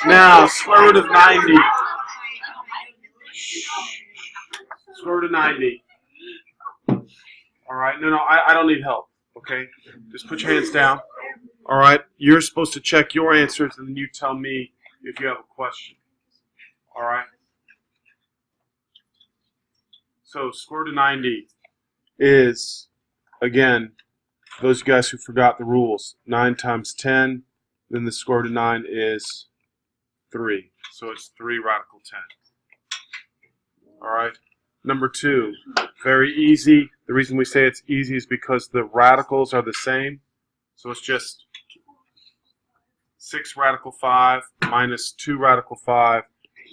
Now, square root of 90. Square root of 90. All right. No, I don't need help. Okay. Just put your hands down. All right. You're supposed to check your answers, and then you tell me if you have a question. All right. So, square root of 90 is, again, those guys who forgot the rules, 9 times 10. Then the square root of 9 is 3. So it's 3 radical 10. All right. Number 2, very easy. The reason we say it's easy is because the radicals are the same. So it's just 6 radical 5 minus 2 radical 5,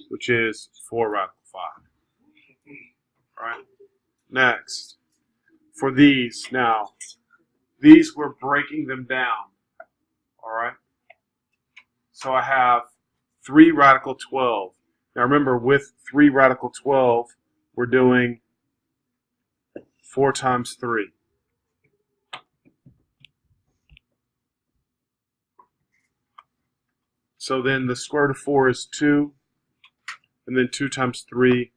which is 4 radical 5. All right. Next, for these, now, these we're breaking them down. All right. So I have 3 radical 12. Now remember, with 3 radical 12, we're doing 4 times 3. So then the square root of 4 is 2, and then 2 times 3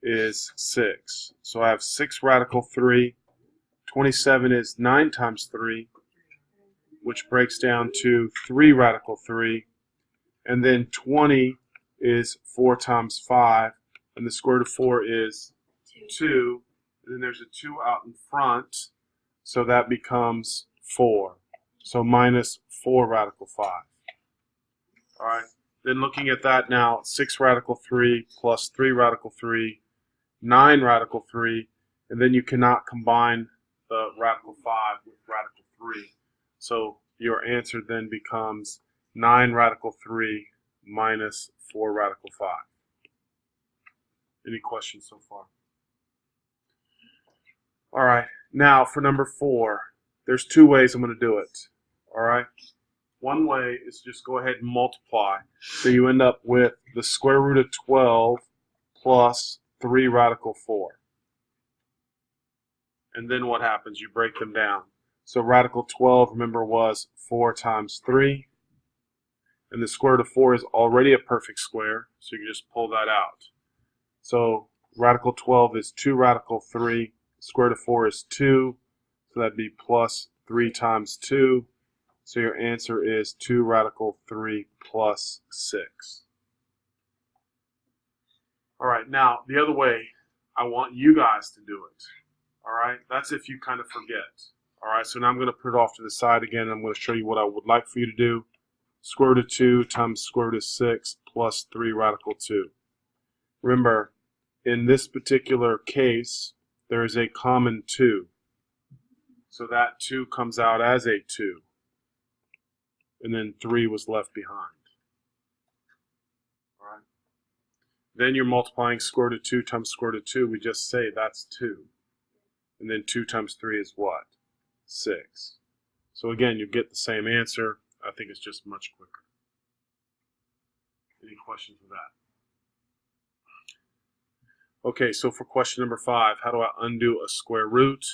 is 6. So I have 6 radical 3. 27 is 9 times 3, which breaks down to 3 radical 3. And then 20 is 4 times 5, and the square root of 4 is 2. And then there's a 2 out in front, so that becomes 4. So minus 4 radical 5. All right. Then looking at that now, 6 radical 3 plus 3 radical 3, 9 radical 3, and then you cannot combine the radical 5 with radical 3. So your answer then becomes 9 radical 3 minus 4 radical 5. Any questions so far? All right. Now for number 4, there's 2 ways I'm going to do it. All right. One way is just go ahead and multiply. So you end up with the square root of 12 plus 3 radical 4. And then what happens? You break them down. So radical 12, remember, was 4 times 3. And the square root of 4 is already a perfect square, so you can just pull that out. So radical 12 is 2 radical 3. Square root of 4 is 2. So that'd be plus 3 times 2. So your answer is 2 radical 3 plus 6. All right, now the other way, I want you guys to do it. All right, that's if you kind of forget. All right, so now I'm going to put it off to the side again. I'm going to show you what I would like for you to do. Square root of 2 times square root of 6 plus 3 radical 2. Remember, in this particular case, there is a common 2. So that 2 comes out as a 2. And then 3 was left behind. All right. Then you're multiplying square root of 2 times square root of 2. We just say that's 2. And then 2 times 3 is what? 6. So again, you get the same answer. I think it's just much quicker. Any questions with that? Okay, so for question number 5, how do I undo a square root?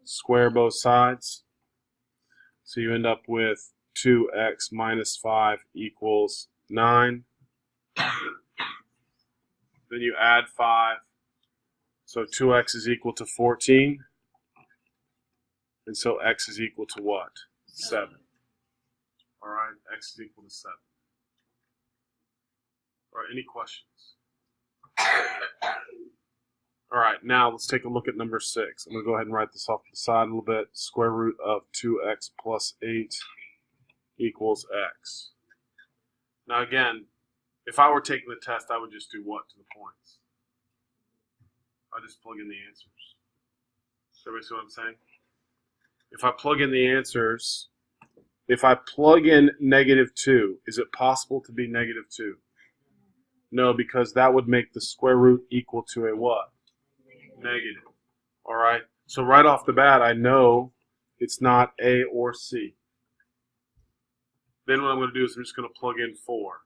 Square both sides. So you end up with 2x minus 5 equals 9. Then you add 5. So 2x is equal to 14. And so x is equal to what? 7. All right, x is equal to 7. All right, any questions? All right, now let's take a look at number 6. I'm going to go ahead and write this off to the side a little bit. Square root of 2x plus 8 equals x. Now again, if I were taking the test, I would just do what to the points? I just plug in the answers. Does everybody see what I'm saying? If I plug in the answers, if I plug in -2, is it possible to be -2? No, because that would make the square root equal to a what? Negative. All right. So right off the bat, I know it's not A or C. Then what I'm going to do is I'm just going to plug in 4.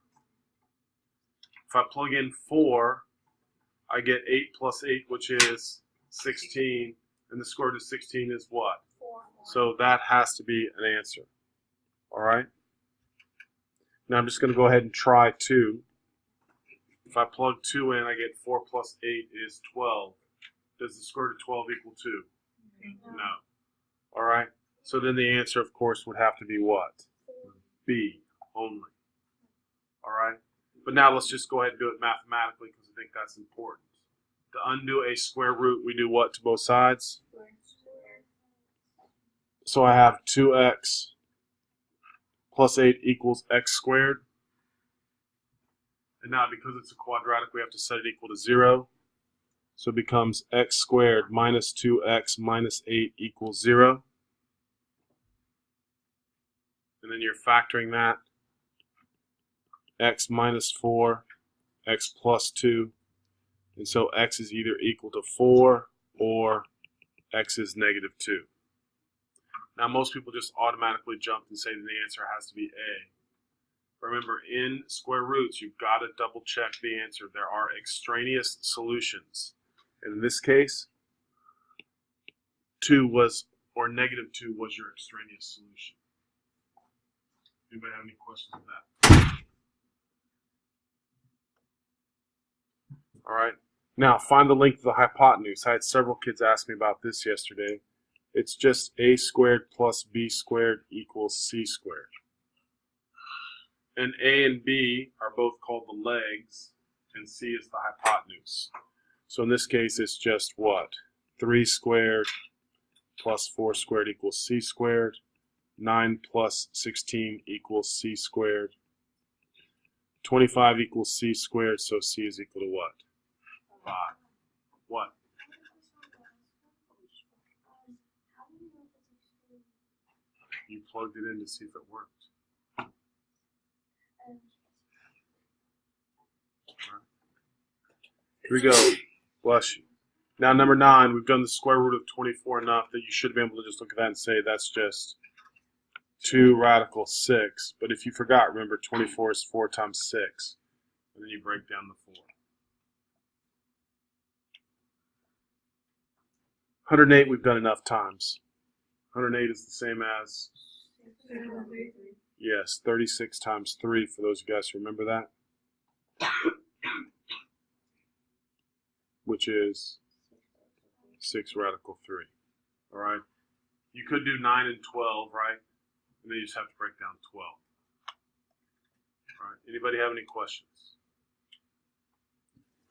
If I plug in 4, I get 8 plus 8, which is 16. And the square root of 16 is what? 4. So that has to be an answer. All right. Now I'm just going to go ahead and try 2. If I plug 2 in, I get 4 plus 8 is 12. Does the square root of 12 equal 2? No. All right. So then the answer, of course, would have to be what? B only. All right. But now let's just go ahead and do it mathematically because I think that's important. To undo a square root, we do what to both sides? So I have 2x plus 8 equals x squared. And now because it's a quadratic, we have to set it equal to 0. So it becomes x squared minus 2x minus 8 equals 0. And then you're factoring that. X minus 4, x plus 2. And so x is either equal to 4 or x is negative 2. Now most people just automatically jump and say that the answer has to be A. Remember, in square roots, you've got to double check the answer. There are extraneous solutions. And in this case, 2 was, or negative 2 was your extraneous solution. Anybody have any questions on that? All right. Now, find the length of the hypotenuse. I had several kids ask me about this yesterday. It's just a squared plus b squared equals c squared. And a and b are both called the legs, and c is the hypotenuse. So in this case, it's just what? 3 squared plus 4 squared equals c squared. 9 plus 16 equals c squared. 25 equals c squared, so c is equal to what? 5. What? You plugged it in to see if it worked. Right. Here we go. Bless you. Now number 9, we've done the square root of 24 enough that you should be able to just look at that and say that's just 2 radical 6. But if you forgot, remember 24 is 4 times 6. And then you break down the 4. 108 we've done enough times. 108 is the same as? Yes, 36 times 3 for those of you guys who remember that. Which is 6 radical 3. All right? You could do 9 and 12, right? And then you just have to break down 12. All right. Anybody have any questions?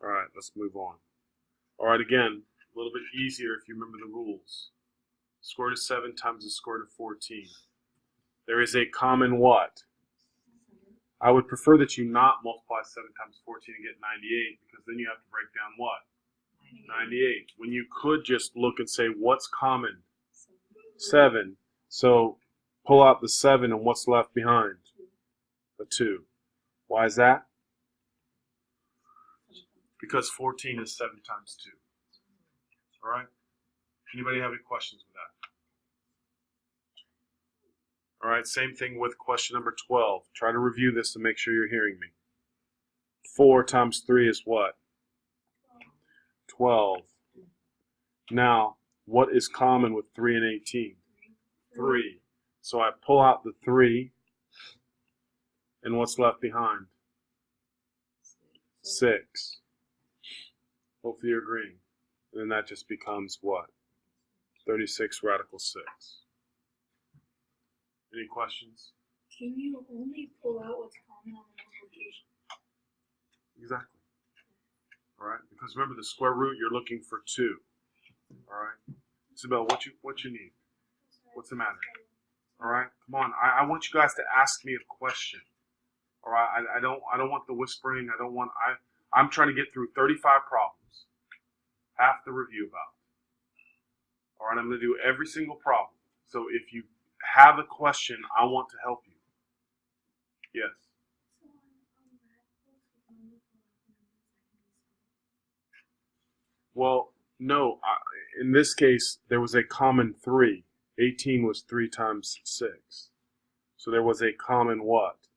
All right, let's move on. All right, again, a little bit easier if you remember the rules. Square root of 7 times the square root of 14. There is a common what? I would prefer that you not multiply 7 times 14 and get 98, because then you have to break down what? 98. When you could just look and say, what's common? 7. So pull out the 7, and what's left behind? A 2. Why is that? Because 14 is 7 times 2. All right? Anybody have any questions with that? All right, same thing with question number 12. Try to review this to make sure you're hearing me. 4 times 3 is what? 12. Now, what is common with 3 and 18? 3. So I pull out the 3, and what's left behind? 6. Hopefully you're agreeing. And then that just becomes what? 36 radical 6. Any questions? Can you only pull out what's common on the multiplication? Exactly. All right. Because remember, the square root, you're looking for 2. All right. Isabel, what you need? What's the matter? All right. Come on. I want you guys to ask me a question. All right. I don't want the whispering. I'm trying to get through 35 problems. Half the review about. All right. I'm going to do every single problem. So if you have a question, I want to help you. Yes. Well, no. In this case, there was a common 3. 18 was 3 times 6. So there was a common what?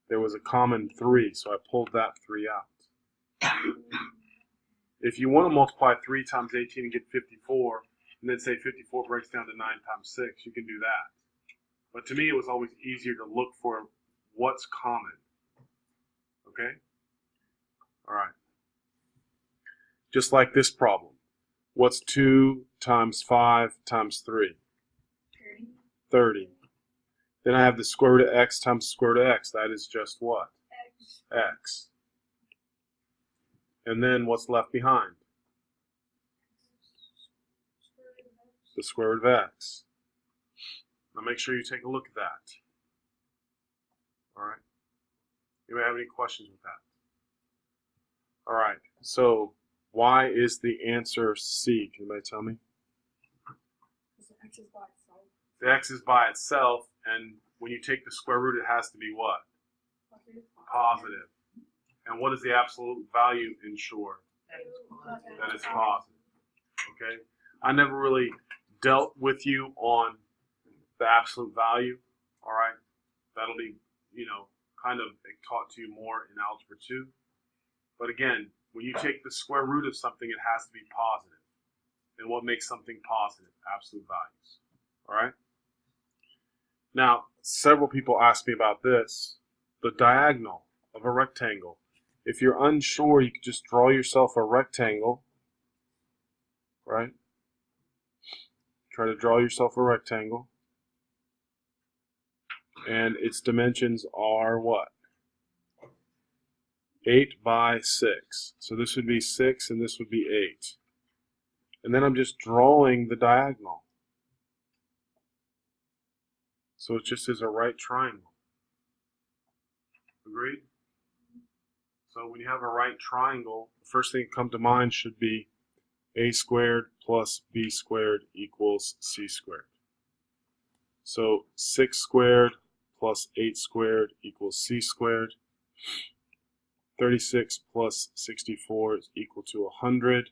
There was a common 3, so I pulled that 3 out. If you want to multiply 3 times 18 and get 54, and then say 54 breaks down to 9 times 6, you can do that. But to me, it was always easier to look for what's common. Okay? All right. Just like this problem. What's 2 times 5 times 3? 30. Then I have the square root of x times the square root of x. That is just what? X. And then what's left behind? The square root of x. Now make sure you take a look at that. All right. Anybody have any questions with that? All right. So why is the answer C? Can anybody tell me? X is by itself. The x is by itself, and when you take the square root, it has to be what? Positive. And what does the absolute value ensure? That it's positive. Okay? I never really dealt with you on the absolute value. All right? That'll be, kind of taught to you more in Algebra 2. But again, when you take the square root of something, it has to be positive. And what makes something positive? Absolute values. All right? Now, several people ask me about this. The diagonal of a rectangle. If you're unsure, you could just draw yourself a rectangle. Right? Try to draw yourself a rectangle. And its dimensions are what? 8 by 6. So this would be 6 and this would be 8. And then I'm just drawing the diagonal. So it just is a right triangle. Agreed? So when you have a right triangle, the first thing that comes to mind should be a squared plus b squared equals c squared. So 6 squared plus 8 squared equals c squared. 36 plus 64 is equal to 100.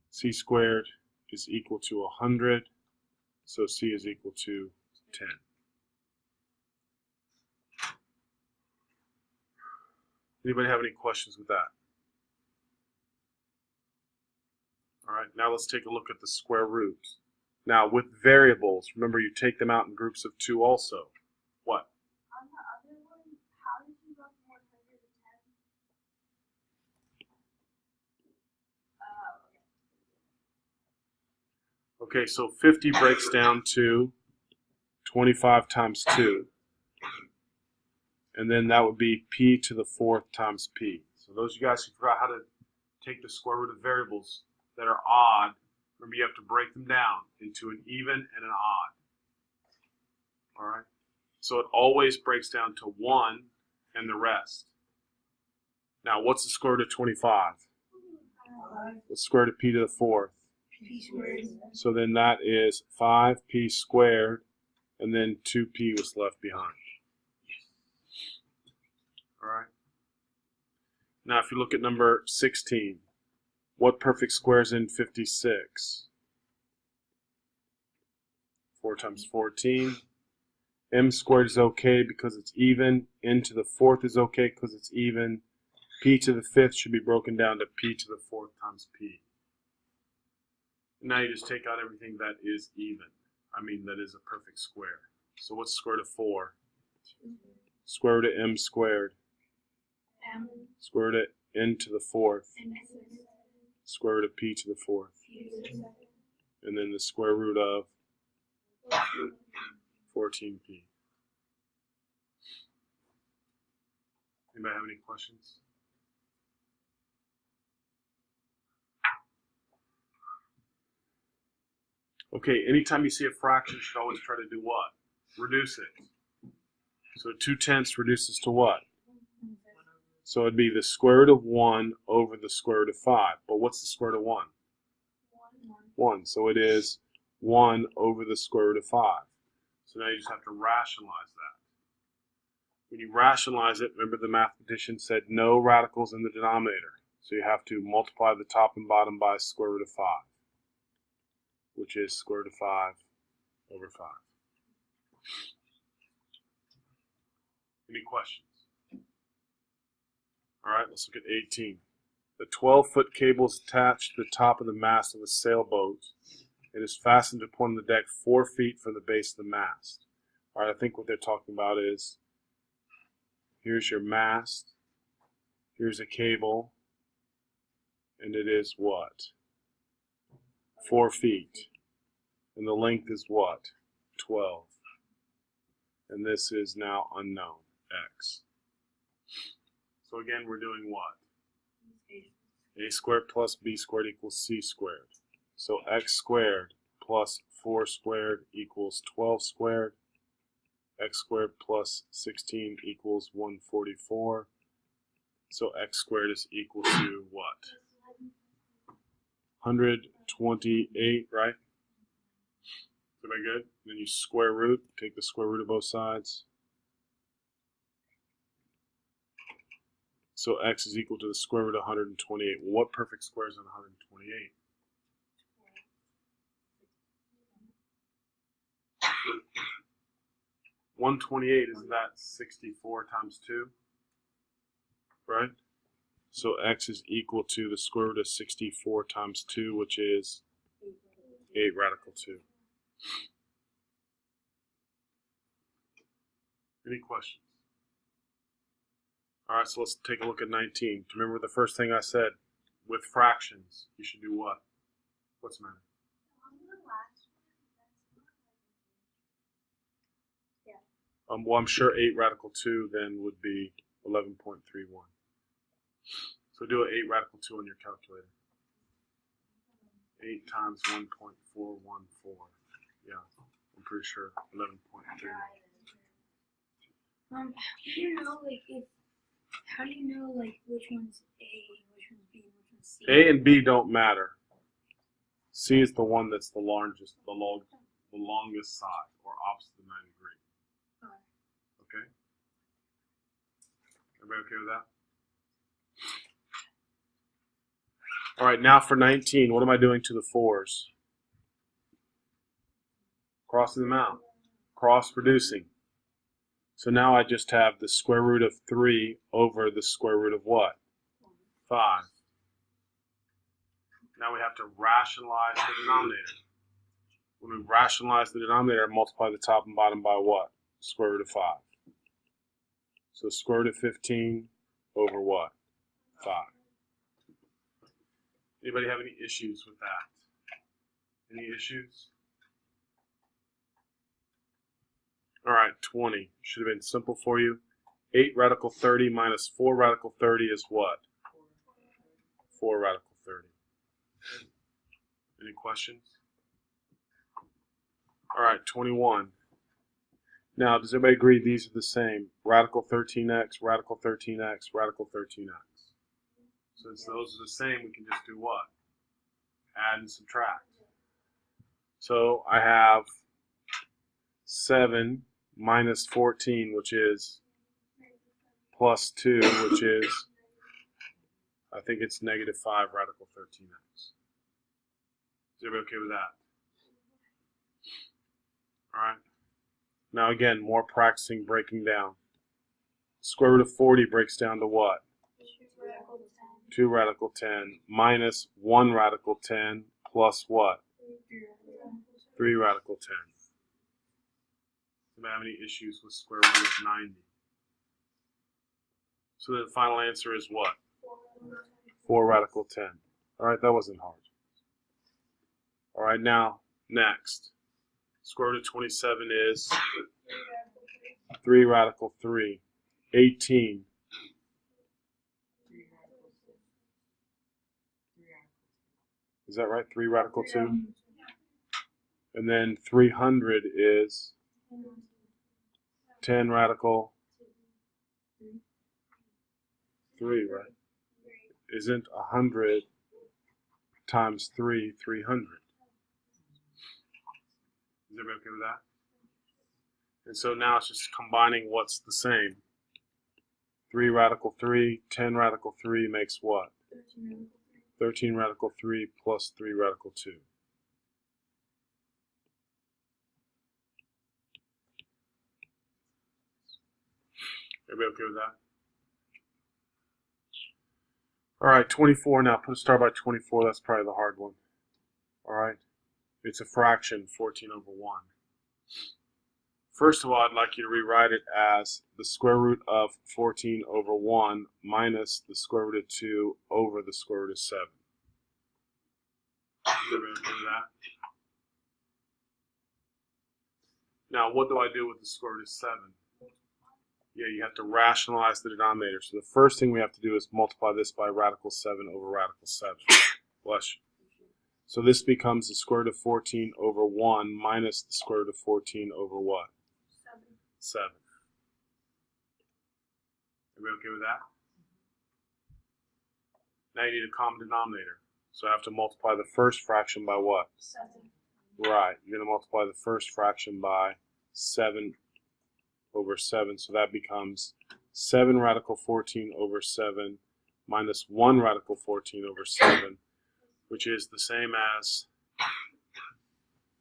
C squared is equal to 100. So c is equal to 10. Anybody have any questions with that? All right, now let's take a look at the square root. Now with variables, remember you take them out in groups of 2 also. What? On the other one, how did you go from 110? Okay, so 50 breaks down to 25 times 2. And then that would be p to the 4th times p. So those of you guys who forgot how to take the square root of variables that are odd, remember you have to break them down into an even and an odd. All right? So it always breaks down to 1 and the rest. Now, what's the square root of 25? What's the square root of p to the 4th? P squared. So then that is 5p squared, and then 2p was left behind. All right. Now, if you look at number 16, what perfect square is in 56? 4 times 14. M squared is okay because it's even. N to the 4th is okay because it's even. P to the 5th should be broken down to p to the 4th times p. Now you just take out everything that is even. That is a perfect square. So what's the square root of 4? Square root of m squared. M. Square root of n to the 4th. And Square root of p to the 4th. And then the square root of 14p. Anybody have any questions? Okay, anytime you see a fraction, you should always try to do what? Reduce it. So 2/10 reduces to what? So it'd be the square root of 1 over the square root of 5. But what's the square root of 1? 1. So it is 1 over the square root of 5. So now you just have to rationalize that. When you rationalize it, remember the mathematician said no radicals in the denominator. So you have to multiply the top and bottom by square root of 5, which is square root of 5 over 5. Any questions? All right, let's look at 18. The 12-foot cable is attached to the top of the mast of a sailboat and is fastened to a point on the deck 4 feet from the base of the mast. All right, I think what they're talking about is here's your mast, Here's a cable, and it is what? 4 feet. And the length is what? 12. And this is now unknown, x. So again, we're doing what? A squared plus b squared equals c squared. So x squared plus 4 squared equals 12 squared. X squared plus 16 equals 144. So x squared is equal to what? 128, right? Is that good? Then you square root, take the square root of both sides. So x is equal to the square root of 128. Well, what perfect square is on 128? Isn't that 64 times 2? Right? So x is equal to the square root of 64 times 2, which is 8 radical 2. Any questions? All right, so let's take a look at 19. Do you remember the first thing I said? With fractions, you should do what? What's the matter? Well, I'm sure 8 radical 2 then would be 11.31. So do an 8 radical 2 on your calculator. 8 times 1.414. Yeah, I'm pretty sure 11.3. How do you know which one's A, which one's B, which one's C? A and B don't matter. C is the one that's the longest side, or opposite the 90 degree. Okay? Everybody okay with that? All right, now for 19, what am I doing to the 4s? Crossing them out. Cross producing. So now I just have the square root of 3 over the square root of what? 5. Now we have to rationalize the denominator. When we rationalize the denominator, multiply the top and bottom by what? Square root of 5. So square root of 15 over what? 5. Anybody have any issues with that? Any issues? All right, 20. Should have been simple for you. 8 radical 30 minus 4 radical 30 is what? 4 radical 30. Any questions? All right, 21. Now, does everybody agree these are the same? Radical 13x, radical 13x, radical 13x. Since those are the same, we can just do what? Add and subtract. So I have 7 minus 14, which is plus 2, which is, I think it's negative 5 radical 13x. Is everybody okay with that? All right. Now again, more practicing breaking down. Square root of 40 breaks down to what? 2 radical 10 minus 1 radical 10 plus what? 3 radical 10. Do you have any issues with square root of 90? So the final answer is what? 4 radical 10. All right, that wasn't hard. All right, now, next. Square root of 27 is 3 radical 3. 18. Is that right? 3 radical 2? And then 300 is 10 radical 3, right? Isn't 100 times 3 300? Is everybody okay with that? And so now it's just combining what's the same. 3 radical 3, 10 radical 3 makes what? 13 radical 3 plus 3 radical 2. Everybody okay with that? All right, 24 now. Put a star by 24. That's probably the hard one. All right. It's a fraction, 14 over 1. First of all, I'd like you to rewrite it as the square root of 14 over 1 minus the square root of 2 over the square root of 7. Everybody okay with that? Now, what do I do with the square root of 7? Yeah, you have to rationalize the denominator. So the first thing we have to do is multiply this by radical 7 over radical 7. Bless you. So this becomes the square root of 14 over 1 minus the square root of 14 over what? 7. Everybody okay with that? Now you need a common denominator. So I have to multiply the first fraction by what? 7. Right. You're going to multiply the first fraction by 7 over 7. So that becomes 7 radical 14 over 7 minus 1 radical 14 over 7, which is the same as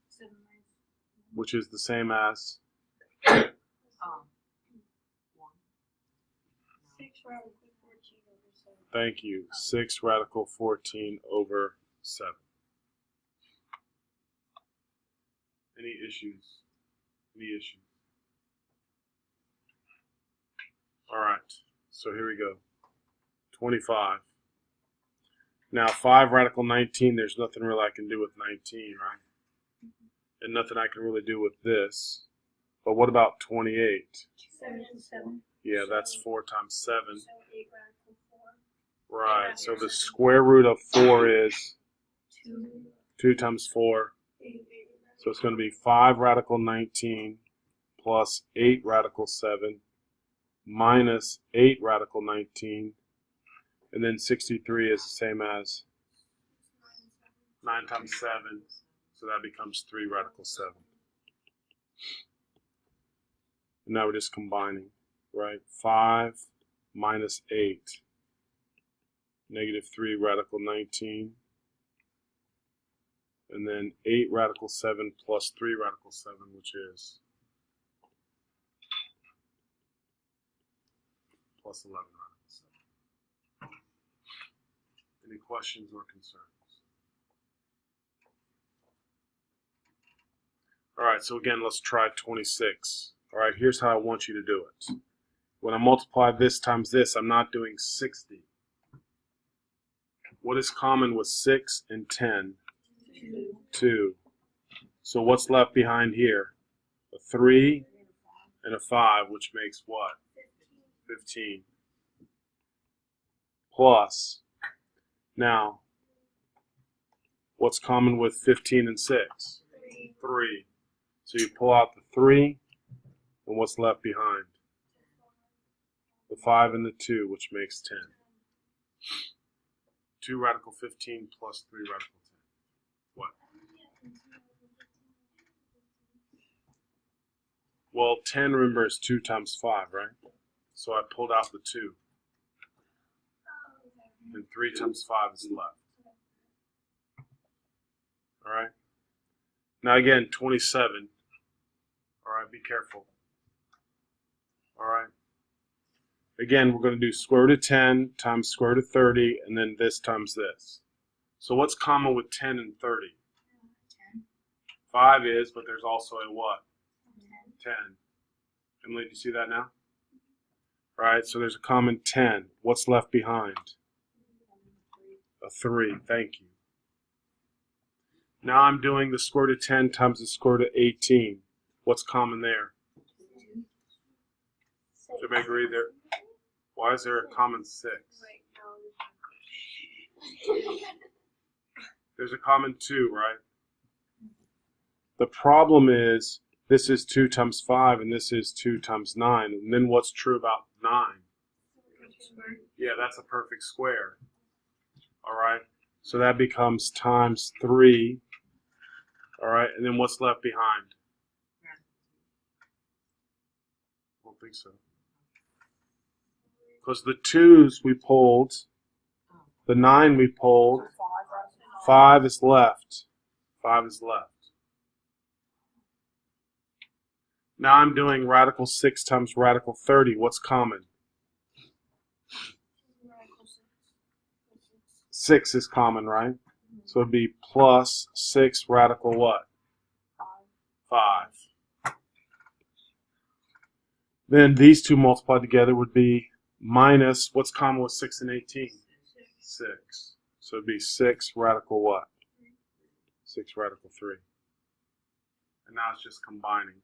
7 6 radical 14 over 7. Thank you. 6 radical 14 over 7. Any issues? Any issues? All right. So here we go. 25. Now 5 radical 19, there's nothing really I can do with 19, right? And nothing I can really do with this. But what about 28? 7. Yeah, that's 4 times 7. So 8 radical 4. Right, so the square root of 4 is 2 times 4. So it's going to be 5 radical 19 plus 8 radical 7 minus 8 radical 19. And then 63 is the same as 9 times 7. So that becomes 3 radical 7. And now we're just combining, right? 5 minus 8. Negative 3 radical 19. And then 8 radical 7 plus 3 radical 7, which is plus 11 radical 7. Any questions or concerns? All right, so again, let's try 26. All right, here's how I want you to do it. When I multiply this times this, I'm not doing 60. What is common with 6 and 10? 2. So what's left behind here? A 3 and a 5, which makes what? 15. Plus, now, what's common with 15 and 6? 3. So you pull out the 3, and what's left behind? The 5 and the 2, which makes 10. 2 radical 15 plus 3 radical 10. What? Well, 10, remember, is 2 times 5, right? So I pulled out the 2. And 3 times 5 is left. All right? Now again, 27. All right, be careful. All right? Again, we're going to do square root of 10 times square root of 30, and then this times this. So what's common with 10 and 30? 5 is, but there's also a what? 10. Emily, do you see that now? All right, so there's a common 10. What's left behind? A 3. Thank you. Now I'm doing the square root of 10 times the square root of 18. What's common there? Does everybody agree there? Why is there a common 6? There's a common 2, right? The problem is this is 2 times 5 and this is 2 times 9. And then what's true about 9? Yeah, that's a perfect square. All right? So that becomes times 3. All right? And then what's left behind? I don't think so. Because the 2's we pulled, the 9 we pulled, 5 is left. 5 is left. Now I'm doing radical 6 times radical 30. What's common? 6 is common, right? So it'd be plus 6 radical what? 5. Then these two multiplied together would be minus, what's common with 6 and 18? 6. So it'd be 6 radical what? 6 radical 3. And now it's just combining.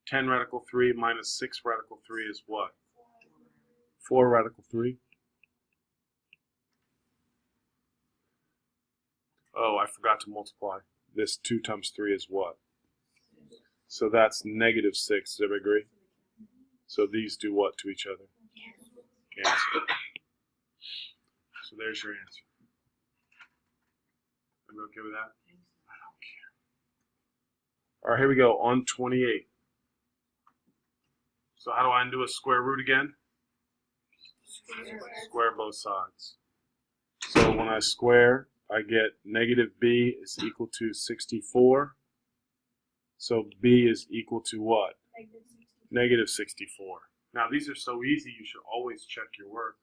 10 radical 3 minus 6 radical 3 is what? 4 radical 3. Oh, I forgot to multiply. This 2 times 3 is what? So that's negative 6. Does everybody agree? So these do what to each other? Cancel. So there's your answer. Are you okay with that? I don't care. All right, here we go. On 28. So how do I undo a square root again? Square both sides. So when I square, I get negative b is equal to 64. So b is equal to what? Negative 64. Now these are so easy, you should always check your work.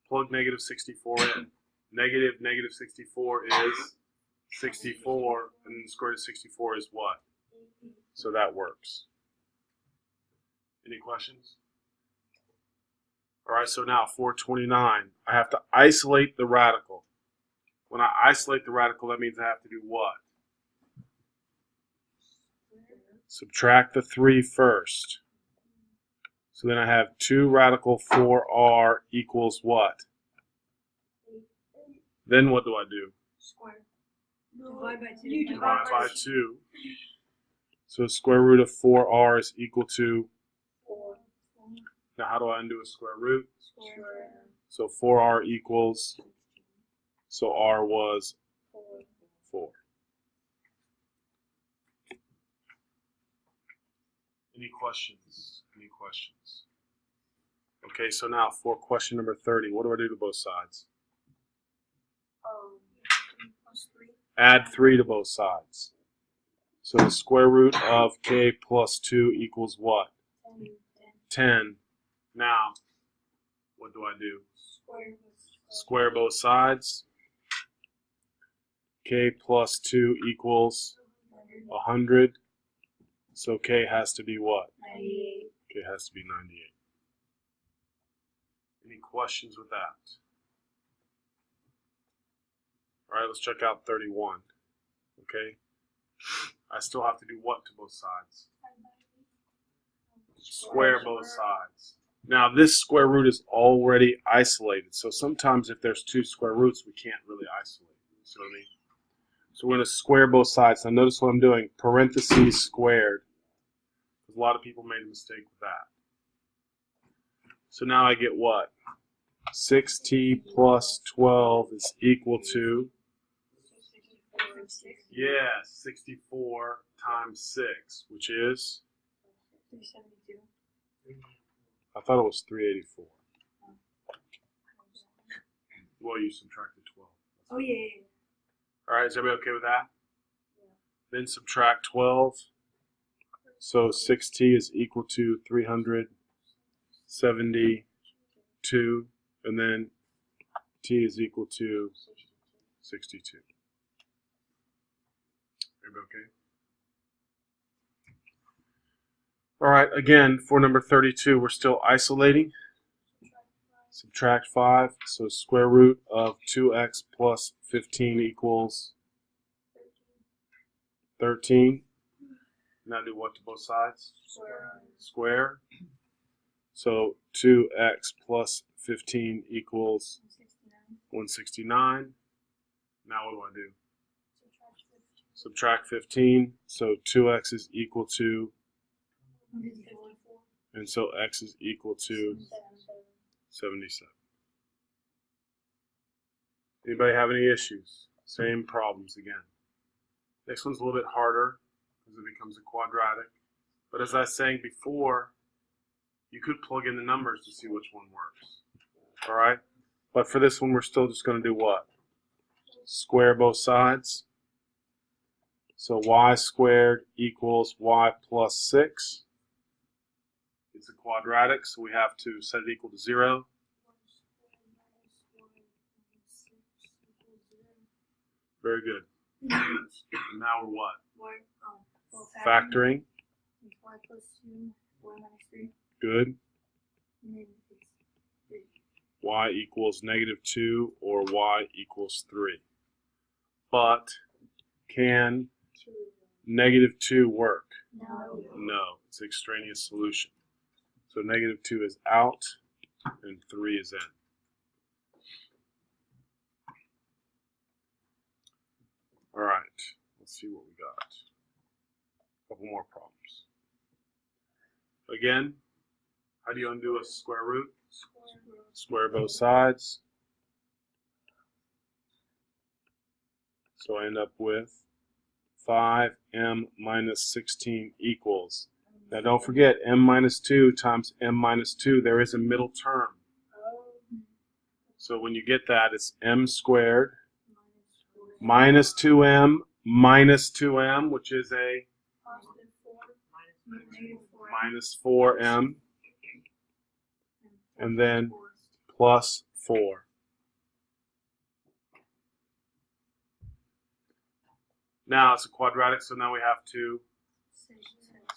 Plug negative 64 in. Negative 64 is 64, and then the square root of 64 is what? So that works. Any questions? All right, so now 429. I have to isolate the radical. When I isolate the radical, that means I have to do what? Subtract the 3 first. So then I have 2 radical 4r equals what? Then what do I do? Square. Divide by 2. Divide by 2. So square root of 4r is equal to? 4. Now how do I undo a square root? Square. So 4r equals? So r was 4. Any questions? Any questions? Okay, so now for question number 30, what do I do to both sides? Plus 3. Add 3 to both sides. So the square root of k plus 2 equals what? 10. Now, what do I do? Square both sides. K plus 2 equals 100. So k has to be what? 98. K has to be 98. Any questions with that? All right, let's check out 31. Okay. I still have to do what to both sides? Square both sides. Now this square root is already isolated. So sometimes if there's 2 square roots, we can't really isolate. See what I mean? So we're going to square both sides. Now notice what I'm doing. Parentheses squared. Because a lot of people made a mistake with that. So now I get what? 6t plus 12 is equal to? Yeah, 64 times 6, which is? 372. I thought it was 384. Well, you subtracted 12. Oh, yeah. All right, is everybody okay with that? Yeah. Then subtract 12. So 6t is equal to 372. And then t is equal to 62. Everybody okay? All right, again, for number 32, we're still isolating. Subtract 5, so square root of 2x plus 15 equals 13. Now do what to both sides? Square. So 2x plus 15 equals 169. Now what do I do? Subtract 15, so 2x is equal to, and so x is equal to 77. Anybody have any issues? Same problems again. Next one's a little bit harder because it becomes a quadratic. But as I was saying before, you could plug in the numbers to see which one works. All right? But for this one, we're still just going to do what? Square both sides. So y squared equals y plus 6. It's a quadratic, so we have to set it equal to 0. Very good. Now we're what? Factoring. Y plus 2 4 minus 3. Good. And then it's 3. Y equals -2 or y equals 3. But can -2 work? No. No, it's an extraneous solution. So -2 is out and 3 is in. All right, let's see what we got. A couple more problems. Again, how do you undo a square root? Square both sides. So I end up with 5m minus 16 equals. Now don't forget, m minus 2 times m minus 2, there is a middle term. So when you get that, it's m squared minus 2m minus 2m, which is a minus 4m, and then plus 4. Now it's a quadratic, so now we have to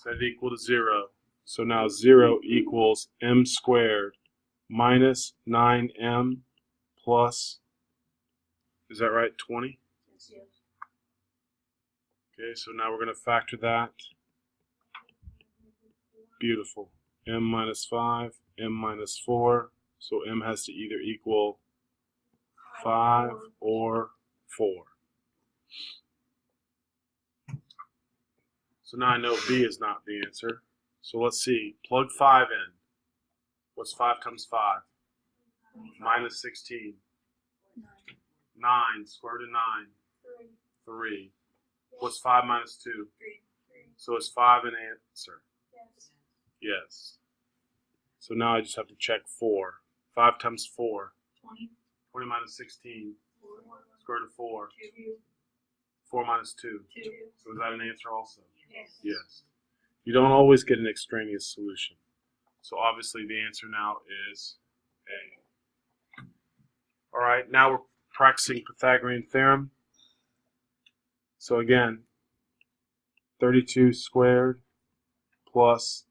set it equal to 0. So now 0 equals m squared minus 9m plus, is that right, 20? Okay, so now we're going to factor that. Beautiful. M minus 5, m minus 4. So m has to either equal 5 or 4. So now I know B is not the answer. So let's see. Plug 5 in. What's 5 times 5? Minus 16. 9. Square root of 9. 3. What's 5 minus 2? 3. So is 5 an answer? Yes. Yes. So now I just have to check 4. 5 times 4. 20. 20 minus 16. 4. Square root of 4. 2. 4 minus 2. 2. So is that an answer also? Yes. Yes. You don't always get an extraneous solution. So obviously the answer now is A. All right, now we're practicing Pythagorean theorem. So again, 32 squared plus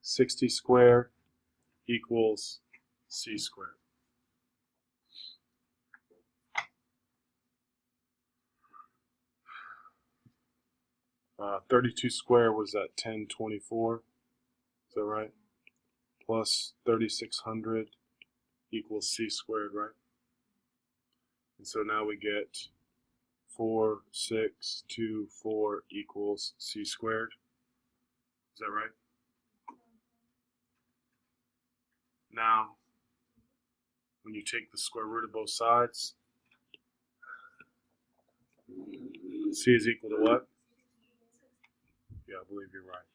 60 squared equals c squared. Uh, 32 squared was at 1024. Is that right? Plus 3600 equals c squared, right? And so now we get 4624 equals c squared. Is that right? Now, when you take the square root of both sides, c is equal to what? Yeah, I believe you're right.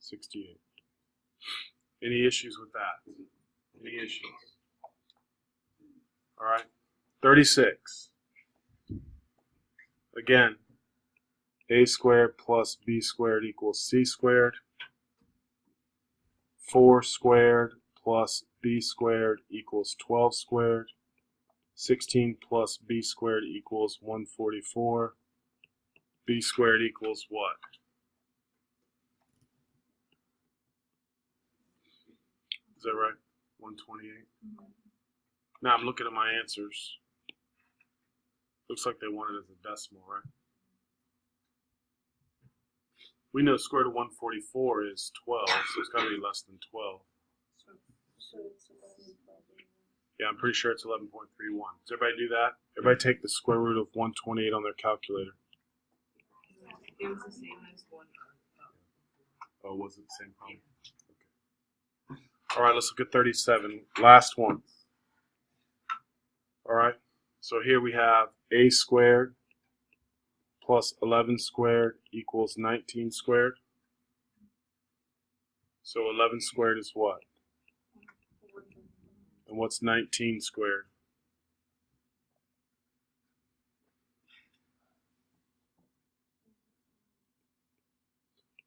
68. Any issues with that? Any issues? All right. 36. Again, a squared plus b squared equals c squared. 4 squared plus b squared equals 12 squared. 16 plus b squared equals 144. B squared equals what? Is that right? 128? Now I'm looking at my answers. Looks like they want it as a decimal, right? We know square root of 144 is 12, so it's got to be less than 12. So it's 11.31. Yeah, I'm pretty sure it's 11.31. Does everybody do that? Everybody take the square root of 128 on their calculator. It was the same as one. Oh, was it the same problem? Okay. All right, let's look at 37. Last one. All right, so here we have a squared plus 11 squared equals 19 squared. So 11 squared is what? And what's 19 squared?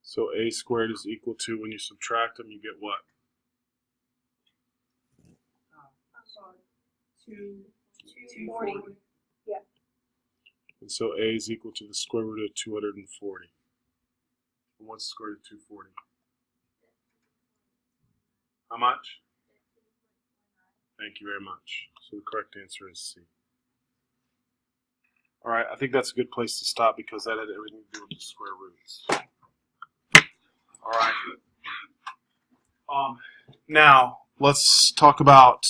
So a squared is equal to, when you subtract them, you get what? 240. And so a is equal to the square root of 240. And what's the square root of 240? How much? Thank you very much. So the correct answer is C. All right, I think that's a good place to stop because that had everything to do with the square roots. All right. Now let's talk about